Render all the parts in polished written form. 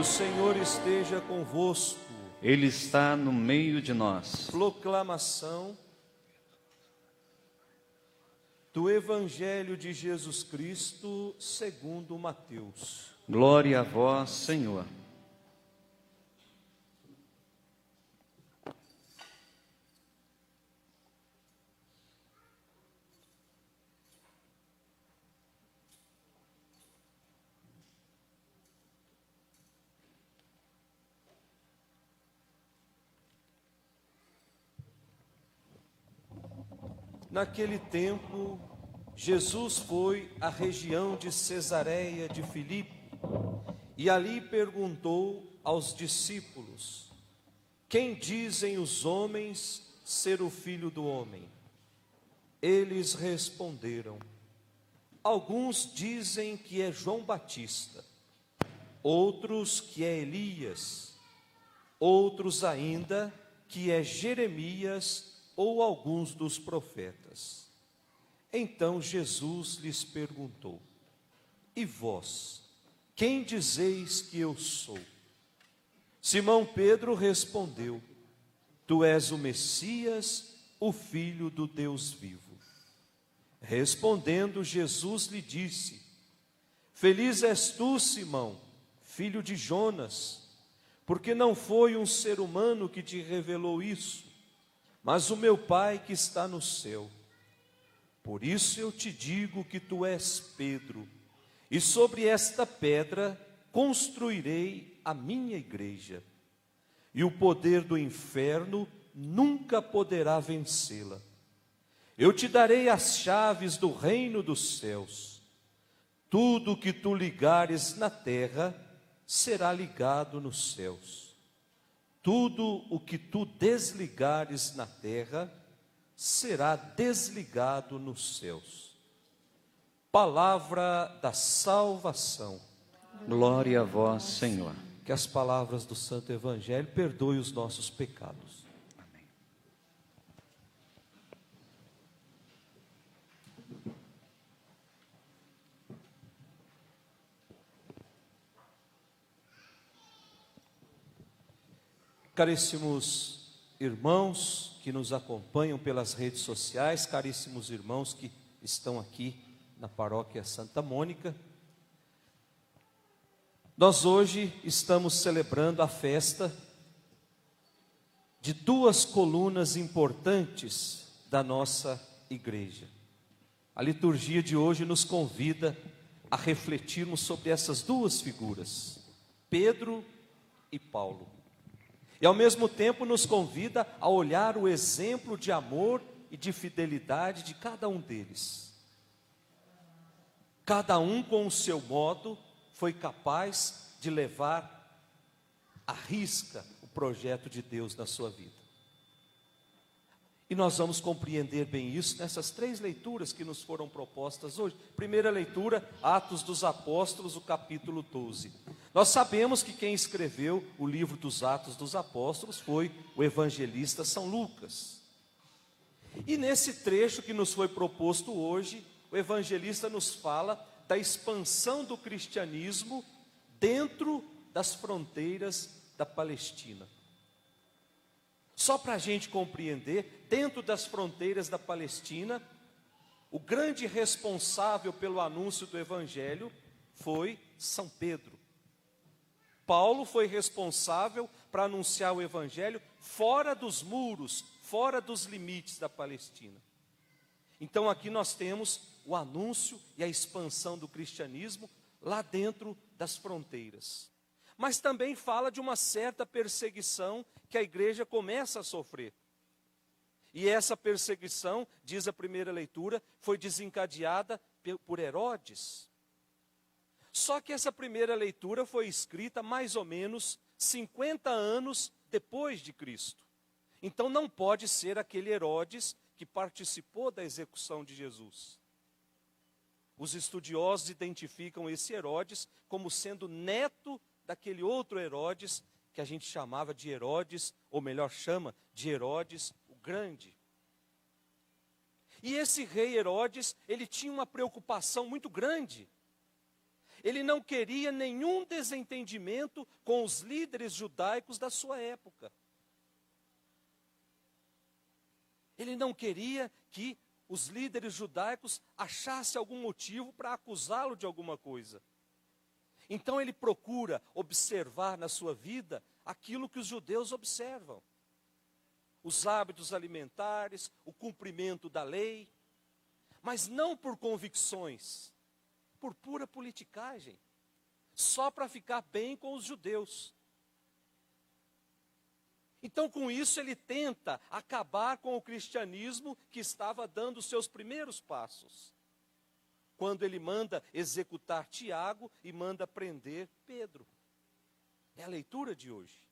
Senhor esteja convosco. Ele está no meio de nós. Proclamação do Evangelho de Jesus Cristo segundo Mateus. Glória a vós, Senhor. Naquele tempo, Jesus foi à região de Cesareia de Filipe e ali perguntou aos discípulos: quem dizem os homens ser o Filho do Homem? Eles responderam: alguns dizem que é João Batista, outros que é Elias, outros ainda que é Jeremias ou alguns dos profetas. Então Jesus lhes perguntou: e vós, quem dizeis que eu sou? Simão Pedro respondeu: tu és o Messias, o Filho do Deus vivo. Respondendo, Jesus lhe disse: feliz és tu, Simão, filho de Jonas, porque não foi um ser humano que te revelou isso, mas o meu Pai que está no céu. Por isso eu te digo que tu és Pedro, e sobre esta pedra construirei a minha igreja, e o poder do inferno nunca poderá vencê-la. Eu te darei as chaves do reino dos céus. Tudo o que tu ligares na terra será ligado nos céus. Tudo o que tu desligares na terra será desligado nos céus. Palavra da salvação. Glória a vós, Senhor. Que as palavras do Santo Evangelho perdoem os nossos pecados. Amém. Caríssimos irmãos que nos acompanham pelas redes sociais, caríssimos irmãos que estão aqui na paróquia Santa Mônica, nós hoje estamos celebrando a festa de duas colunas importantes da nossa igreja. A liturgia de hoje nos convida a refletirmos sobre essas duas figuras, Pedro e Paulo. E ao mesmo tempo nos convida a olhar o exemplo de amor e de fidelidade de cada um deles. Cada um com o seu modo foi capaz de levar à risca o projeto de Deus na sua vida. E nós vamos compreender bem isso nessas três leituras que nos foram propostas hoje. Primeira leitura, Atos dos Apóstolos, o capítulo 12. Nós sabemos que quem escreveu o livro dos Atos dos Apóstolos foi o evangelista São Lucas. E nesse trecho que nos foi proposto hoje, o evangelista nos fala da expansão do cristianismo dentro das fronteiras da Palestina. Só para a gente compreender, dentro das fronteiras da Palestina, o grande responsável pelo anúncio do Evangelho foi São Pedro. Paulo foi responsável para anunciar o Evangelho fora dos muros, fora dos limites da Palestina. Então aqui nós temos o anúncio e a expansão do cristianismo lá dentro das fronteiras. Mas também fala de uma certa perseguição que a igreja começa a sofrer. E essa perseguição, diz a primeira leitura, foi desencadeada por Herodes. Só que essa primeira leitura foi escrita mais ou menos 50 anos depois de Cristo. Então não pode ser aquele Herodes que participou da execução de Jesus. Os estudiosos identificam esse Herodes como sendo neto daquele outro Herodes que a gente chamava de Herodes, ou melhor chama de Herodes o Grande. E esse rei Herodes, ele tinha uma preocupação muito grande. Ele não queria nenhum desentendimento com os líderes judaicos da sua época. Ele não queria que os líderes judaicos achassem algum motivo para acusá-lo de alguma coisa. Então ele procura observar na sua vida aquilo que os judeus observam. Os hábitos alimentares, o cumprimento da lei, mas não por convicções, por pura politicagem, só para ficar bem com os judeus. Então, com isso, ele tenta acabar com o cristianismo que estava dando os seus primeiros passos. Quando ele manda executar Tiago e manda prender Pedro. É a leitura de hoje.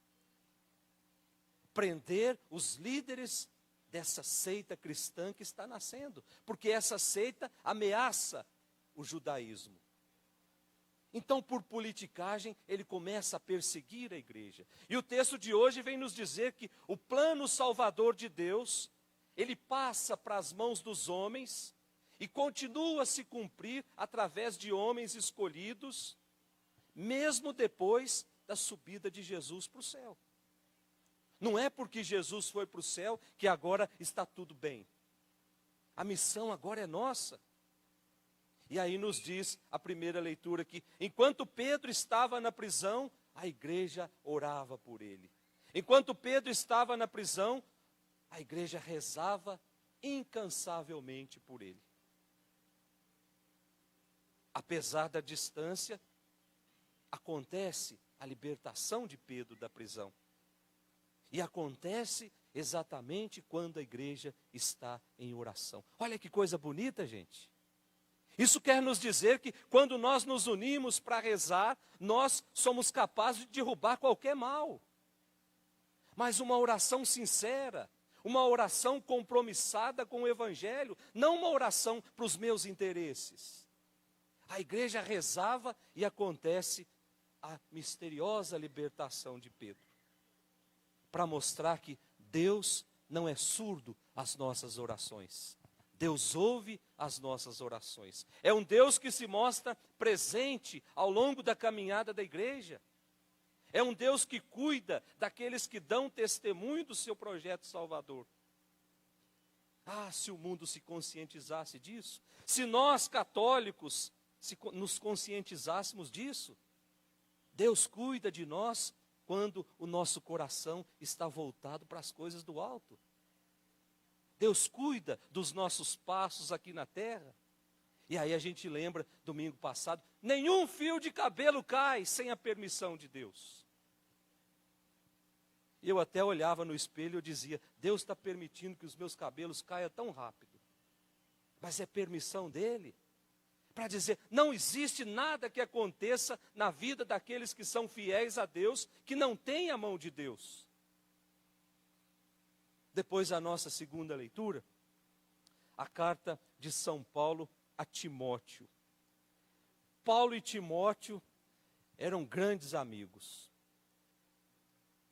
Prender os líderes dessa seita cristã que está nascendo. Porque essa seita ameaça o judaísmo. Então, por politicagem, ele começa a perseguir a igreja. E o texto de hoje vem nos dizer que o plano salvador de Deus, ele passa para as mãos dos homens e continua a se cumprir através de homens escolhidos, mesmo depois da subida de Jesus para o céu. Não é porque Jesus foi para o céu que agora está tudo bem. A missão agora é nossa. E aí nos diz a primeira leitura que, enquanto Pedro estava na prisão, a igreja orava por ele. Enquanto Pedro estava na prisão, a igreja rezava incansavelmente por ele. Apesar da distância, acontece a libertação de Pedro da prisão. E acontece exatamente quando a igreja está em oração. Olha que coisa bonita, gente. Isso quer nos dizer que quando nós nos unimos para rezar, nós somos capazes de derrubar qualquer mal. Mas uma oração sincera, uma oração compromissada com o Evangelho, não uma oração para os meus interesses. A igreja rezava e acontece a misteriosa libertação de Pedro. Para mostrar que Deus não é surdo às nossas orações. Deus ouve as nossas orações. É um Deus que se mostra presente ao longo da caminhada da igreja. É um Deus que cuida daqueles que dão testemunho do seu projeto salvador. Ah, se o mundo se conscientizasse disso. Se nós, católicos, nos conscientizássemos disso. Deus cuida de nós quando o nosso coração está voltado para as coisas do alto. Deus cuida dos nossos passos aqui na terra. E aí a gente lembra, domingo passado, nenhum fio de cabelo cai sem a permissão de Deus. Eu até olhava no espelho e eu dizia, Deus está permitindo que os meus cabelos caiam tão rápido. Mas é permissão dele. Para dizer, não existe nada que aconteça na vida daqueles que são fiéis a Deus, que não tem a mão de Deus. Depois da nossa segunda leitura, a carta de São Paulo a Timóteo. Paulo e Timóteo eram grandes amigos.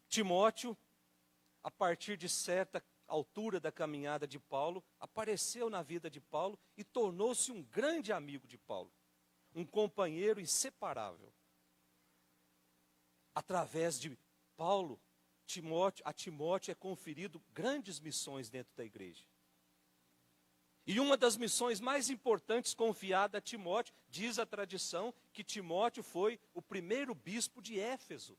Timóteo, a partir de certa altura da caminhada de Paulo, apareceu na vida de Paulo e tornou-se um grande amigo de Paulo, um companheiro inseparável. Através de Paulo, a Timóteo é conferido grandes missões dentro da igreja. E uma das missões mais importantes confiada a Timóteo, diz a tradição, que Timóteo foi o primeiro bispo de Éfeso.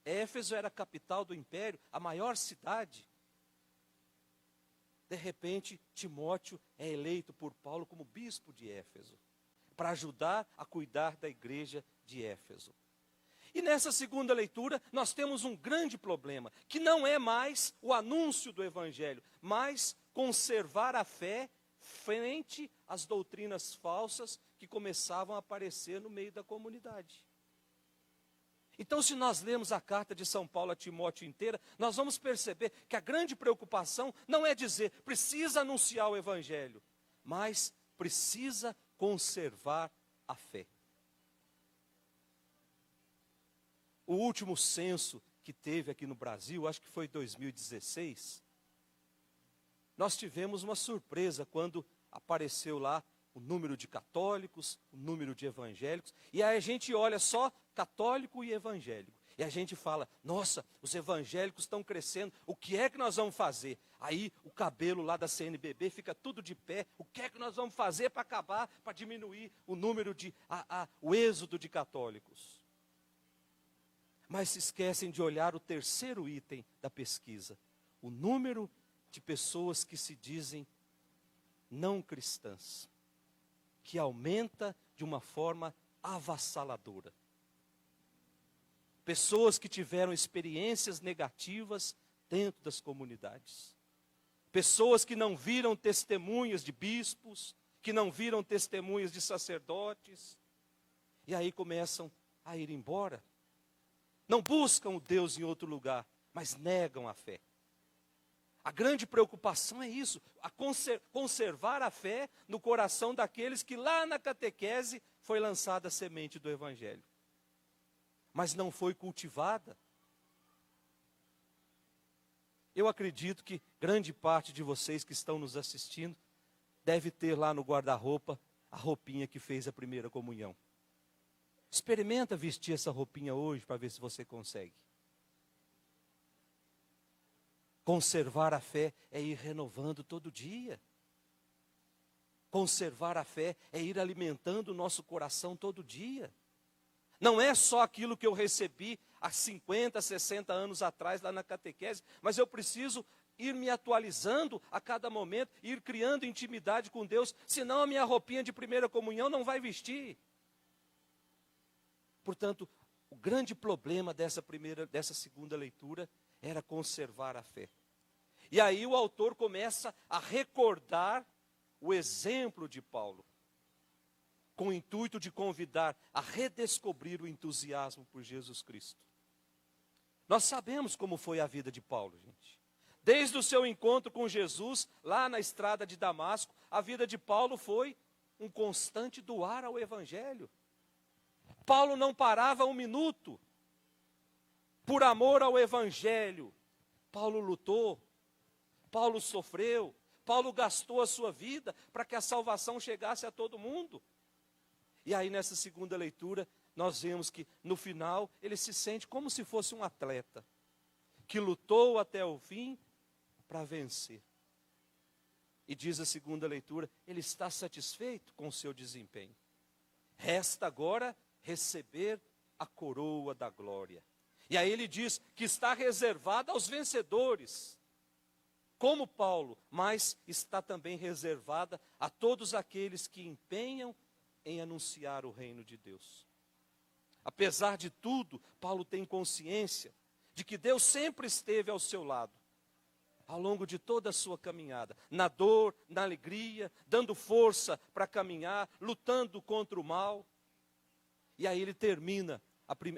Éfeso era a capital do império, a maior cidade. De repente, Timóteo é eleito por Paulo como bispo de Éfeso, para ajudar a cuidar da igreja de Éfeso. E nessa segunda leitura, nós temos um grande problema, que não é mais o anúncio do Evangelho, mas conservar a fé frente às doutrinas falsas que começavam a aparecer no meio da comunidade. Então, se nós lemos a carta de São Paulo a Timóteo inteira, nós vamos perceber que a grande preocupação não é dizer, precisa anunciar o Evangelho, mas precisa conservar a fé. O último censo que teve aqui no Brasil, acho que foi 2016, nós tivemos uma surpresa quando apareceu lá o número de católicos, o número de evangélicos, e aí a gente olha só católico e evangélico. E a gente fala, nossa, os evangélicos estão crescendo, o que é que nós vamos fazer? Aí o cabelo lá da CNBB fica tudo de pé, o que é que nós vamos fazer para acabar, para diminuir o número o êxodo de católicos? Mas se esquecem de olhar o terceiro item da pesquisa, o número de pessoas que se dizem não cristãs, que aumenta de uma forma avassaladora. Pessoas que tiveram experiências negativas dentro das comunidades. Pessoas que não viram testemunhas de bispos, que não viram testemunhas de sacerdotes. E aí começam a ir embora. Não buscam o Deus em outro lugar, mas negam a fé. A grande preocupação é isso, conservar a fé no coração daqueles que lá na catequese foi lançada a semente do Evangelho. Mas não foi cultivada. Eu acredito que grande parte de vocês que estão nos assistindo deve ter lá no guarda-roupa a roupinha que fez a primeira comunhão. Experimenta vestir essa roupinha hoje para ver se você consegue. Conservar a fé é ir renovando todo dia. Conservar a fé é ir alimentando o nosso coração todo dia. Não é só aquilo que eu recebi há 50, 60 anos atrás lá na catequese, mas eu preciso ir me atualizando a cada momento, ir criando intimidade com Deus, senão a minha roupinha de primeira comunhão não vai vestir. Portanto, o grande problema dessa segunda leitura era conservar a fé. E aí o autor começa a recordar o exemplo de Paulo, com o intuito de convidar a redescobrir o entusiasmo por Jesus Cristo. Nós sabemos como foi a vida de Paulo, gente. Desde o seu encontro com Jesus, lá na estrada de Damasco, a vida de Paulo foi um constante doar ao Evangelho. Paulo não parava um minuto. Por amor ao Evangelho, Paulo lutou, Paulo sofreu, Paulo gastou a sua vida para que a salvação chegasse a todo mundo. E aí nessa segunda leitura, nós vemos que no final ele se sente como se fosse um atleta, que lutou até o fim para vencer. E diz a segunda leitura, ele está satisfeito com o seu desempenho. Resta agora receber a coroa da glória. E aí ele diz que está reservada aos vencedores, como Paulo, mas está também reservada a todos aqueles que empenham em anunciar o reino de Deus. Apesar de tudo, Paulo tem consciência de que Deus sempre esteve ao seu lado, ao longo de toda a sua caminhada, na dor, na alegria, dando força para caminhar, lutando contra o mal. E aí ele termina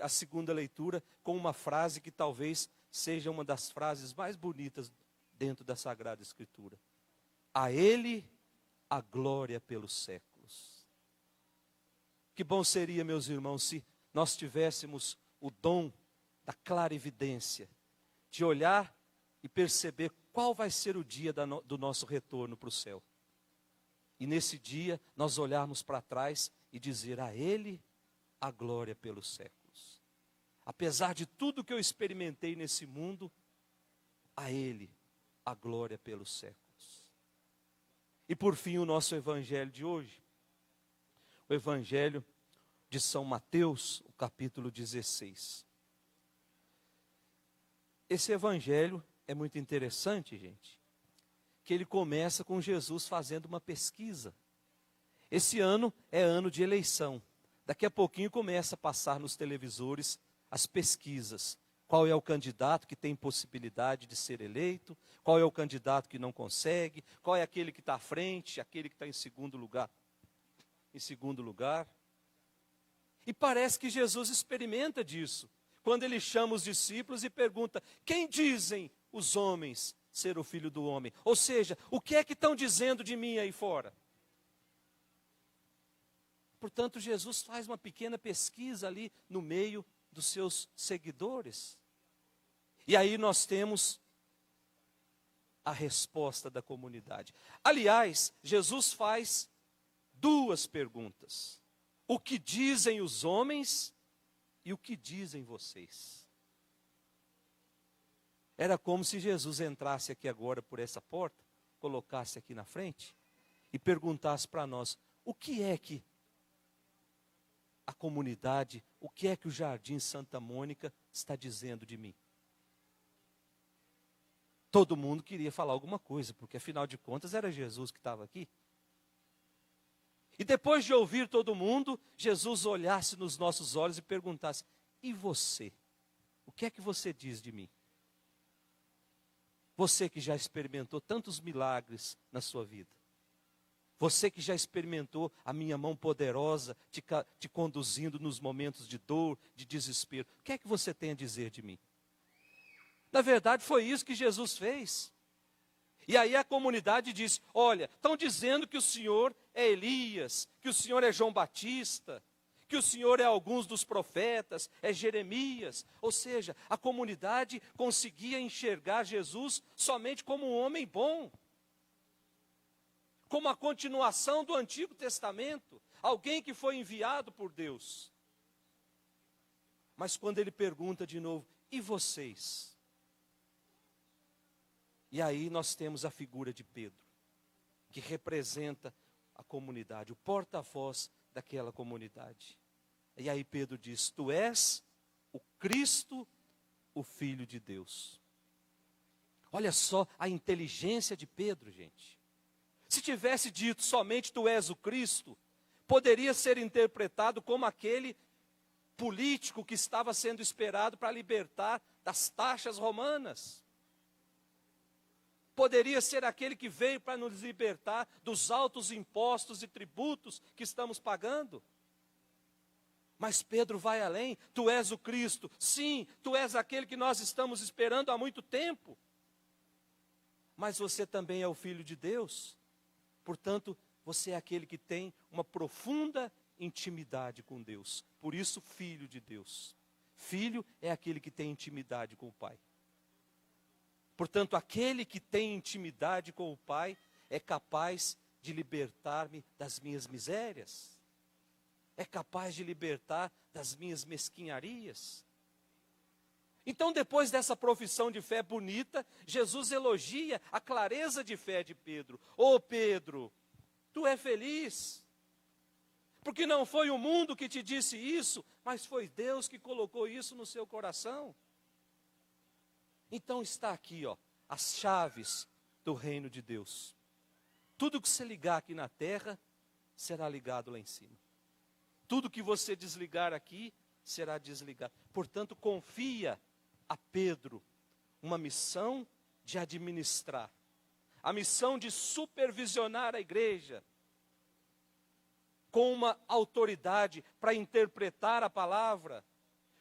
a segunda leitura com uma frase que talvez seja uma das frases mais bonitas dentro da Sagrada Escritura. A Ele a glória pelos séculos. Que bom seria, meus irmãos, se nós tivéssemos o dom da clarividência, de olhar e perceber qual vai ser o dia do nosso retorno para o céu. E nesse dia nós olharmos para trás e dizer a Ele a glória pelos séculos. Apesar de tudo que eu experimentei nesse mundo, a Ele a glória pelos séculos. E por fim o nosso evangelho de hoje. O evangelho de São Mateus, o capítulo 16. Esse evangelho é muito interessante, gente, que ele começa com Jesus fazendo uma pesquisa. Esse ano é ano de eleição. Daqui a pouquinho começa a passar nos televisores as pesquisas. Qual é o candidato que tem possibilidade de ser eleito? Qual é o candidato que não consegue? Qual é aquele que está à frente? Aquele que está em segundo lugar? E parece que Jesus experimenta disso, quando ele chama os discípulos e pergunta, quem dizem os homens ser o Filho do Homem? Ou seja, o que é que estão dizendo de mim aí fora? Portanto, Jesus faz uma pequena pesquisa ali no meio dos seus seguidores. E aí nós temos a resposta da comunidade. Aliás, Jesus faz duas perguntas: o que dizem os homens e o que dizem vocês? Era como se Jesus entrasse aqui agora por essa porta, colocasse aqui na frente e perguntasse para nós: o que é que a comunidade, o que é que o Jardim Santa Mônica está dizendo de mim? Todo mundo queria falar alguma coisa, porque afinal de contas era Jesus que estava aqui. E depois de ouvir todo mundo, Jesus olhasse nos nossos olhos e perguntasse: e você? O que é que você diz de mim? Você que já experimentou tantos milagres na sua vida. Você que já experimentou a minha mão poderosa te conduzindo nos momentos de dor, de desespero. O que é que você tem a dizer de mim? Na verdade, foi isso que Jesus fez. E aí a comunidade disse: olha, estão dizendo que o Senhor é Elias, que o Senhor é João Batista, que o Senhor é alguns dos profetas, é Jeremias. Ou seja, a comunidade conseguia enxergar Jesus somente como um homem bom, como a continuação do Antigo Testamento, alguém que foi enviado por Deus. Mas quando ele pergunta de novo: e vocês? E aí nós temos a figura de Pedro, que representa a comunidade, o porta-voz daquela comunidade. E aí Pedro diz: tu és o Cristo, o Filho de Deus. Olha só a inteligência de Pedro, gente. Se tivesse dito somente tu és o Cristo, poderia ser interpretado como aquele político que estava sendo esperado para libertar das taxas romanas. Poderia ser aquele que veio para nos libertar dos altos impostos e tributos que estamos pagando. Mas Pedro vai além: tu és o Cristo, sim, tu és aquele que nós estamos esperando há muito tempo. Mas você também é o Filho de Deus. Portanto, você é aquele que tem uma profunda intimidade com Deus. Por isso, Filho de Deus. Filho é aquele que tem intimidade com o Pai. Portanto, aquele que tem intimidade com o Pai é capaz de libertar-me das minhas misérias. É capaz de libertar das minhas mesquinharias. Então, depois dessa profissão de fé bonita, Jesus elogia a clareza de fé de Pedro. Ô Pedro, tu é feliz, porque não foi o mundo que te disse isso, mas foi Deus que colocou isso no seu coração. Então está aqui, ó, as chaves do reino de Deus. Tudo que você ligar aqui na terra, será ligado lá em cima. Tudo que você desligar aqui, será desligado. Portanto, confia a Pedro uma missão de administrar, a missão de supervisionar a igreja, com uma autoridade para interpretar a palavra,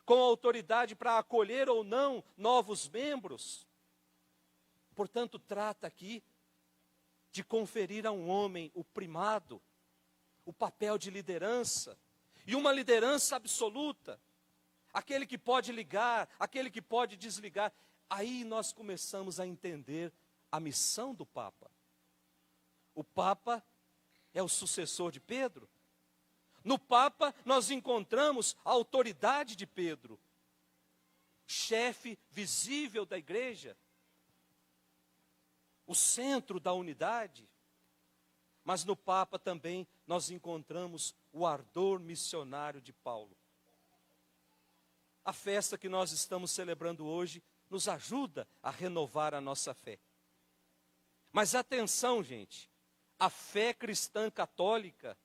com autoridade para acolher ou não novos membros. Portanto, trata aqui de conferir a um homem o primado, o papel de liderança, e uma liderança absoluta, aquele que pode ligar, aquele que pode desligar. Aí nós começamos a entender a missão do Papa. O Papa é o sucessor de Pedro. No Papa nós encontramos a autoridade de Pedro, chefe visível da igreja, o centro da unidade. Mas no Papa também nós encontramos o ardor missionário de Paulo. A festa que nós estamos celebrando hoje nos ajuda a renovar a nossa fé. Mas atenção, gente, a fé cristã católica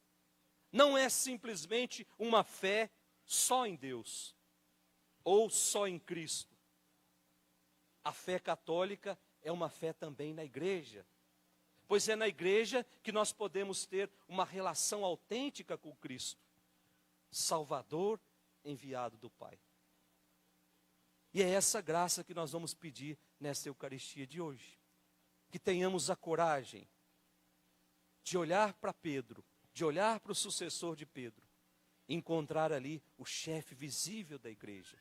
não é simplesmente uma fé só em Deus, ou só em Cristo. A fé católica é uma fé também na igreja, pois é na igreja que nós podemos ter uma relação autêntica com Cristo, Salvador enviado do Pai. E é essa graça que nós vamos pedir nesta Eucaristia de hoje. Que tenhamos a coragem de olhar para Pedro, de olhar para o sucessor de Pedro, e encontrar ali o chefe visível da igreja.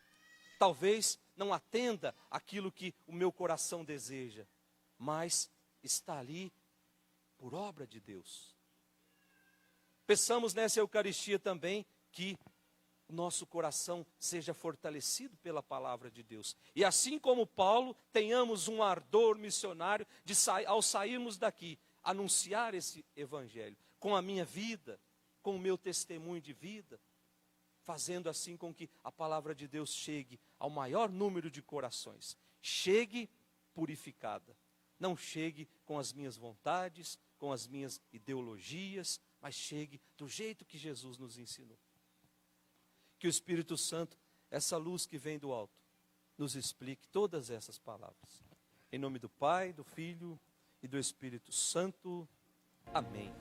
Talvez não atenda aquilo que o meu coração deseja, mas está ali por obra de Deus. Peçamos nessa Eucaristia também que o nosso coração seja fortalecido pela palavra de Deus. E assim como Paulo, tenhamos um ardor missionário de ao sairmos daqui, anunciar esse evangelho com a minha vida, com o meu testemunho de vida, fazendo assim com que a palavra de Deus chegue ao maior número de corações. Chegue purificada. Não chegue com as minhas vontades, com as minhas ideologias, mas chegue do jeito que Jesus nos ensinou. Que o Espírito Santo, essa luz que vem do alto, nos explique todas essas palavras. Em nome do Pai, do Filho e do Espírito Santo. Amém.